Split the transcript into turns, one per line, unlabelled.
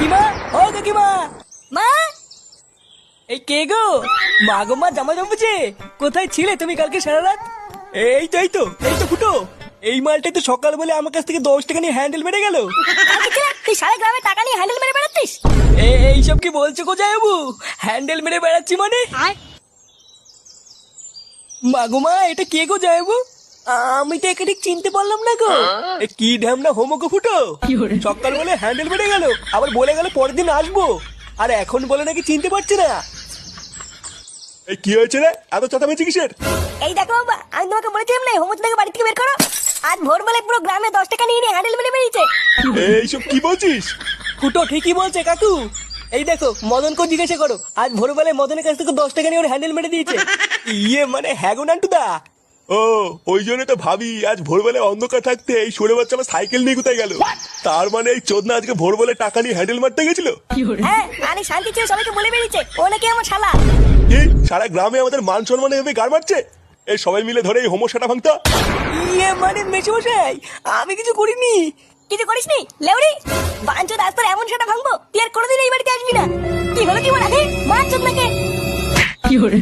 কাকিমা, ও কাকিমা,
মা
এই কে গো? মা গো মা, জামা জমেছে। কোথায় ছিলে তুমি কালকে সারা রাত? এই তো ফুটো। এই মালটাই তো সকাল বলে আমার কাছ থেকে 10 টাকা নিয়ে হ্যান্ডেল মেরে গেল।
তুই সারা গ্রামে টাকা নিয়ে হ্যান্ডেল মেরে বেড়াচ্ছিস?
এইসব কি বলছো কোথায় বাবু? হ্যান্ডেল মেরে বেড়াচ্ছি মানে? মা গো মা, এটা কে গো যাইবু? আমি তো একে ঠিক চিনতে পারলাম না গো। এ কি ঢ্যামনা হোমো গো ফুটো। সকাল বলে হ্যান্ডেল মেরে গেল, আবার বলে গেল পরের দিন আসবো, আর এখন বলে নাকি চিনতে পারছে না।
এই কি হয়েছে রে, এত চেঁচামেচি কিসের?
এই দেখো বাবা, আমি তোমাকে বলেছিলাম না হোমচুদাকে বাড়ি থেকে বের করো। আজ ভোরবেলায় পুরো গ্রামে 10 টাকা নিয়ে হ্যান্ডেল মেরে বেরিয়েছে।
এইসব কি বলছিস?
ফুটো ঠিকই বলছে কাকু। এই দেখো, মদনকে জিজ্ঞাসা করো, আজ ভোরবেলায় মদনের কাছ থেকে 10 টাকা নিয়ে ওর হ্যান্ডেল মেরে দিয়েছে। ইয়ে মানে হ্যাঁ গো নান্টুদা।
ও, ওই জন্য তো ভাবি আজ ভোরবেলায় অন্ধকার থাকতে এই সরে বাচ্চা আমার সাইকেল নিয়ে কোথায় গেল। তার মানে এই চোদনা আজকে ভোরবেলায় টাকা নিয়ে হ্যান্ডেল মারতে গেছিল।
হ্যাঁ, আরে শান্তি ছিল, সবাইকে বলে বেরিয়েছে ও নাকি আমার শালা।
কি সারা গ্রামে আমাদের মান সম্মানে এভাবে গাড় মারছে? এই সবাই মিলে ধরে এই হোমোসাটা ভাঙতা।
ইয়ে মানে মেশমশাই, আমি কিছু করিনি।
কিছু করিসনি লেউড়ি? বাঞ্চো রাস্তার এমন সেটা ভাঙবো তুই আর কোনোদিন এই বাড়িতে আসবি না। কি হলো কি বলা হে মার চোদ নাকি?
কি হরে?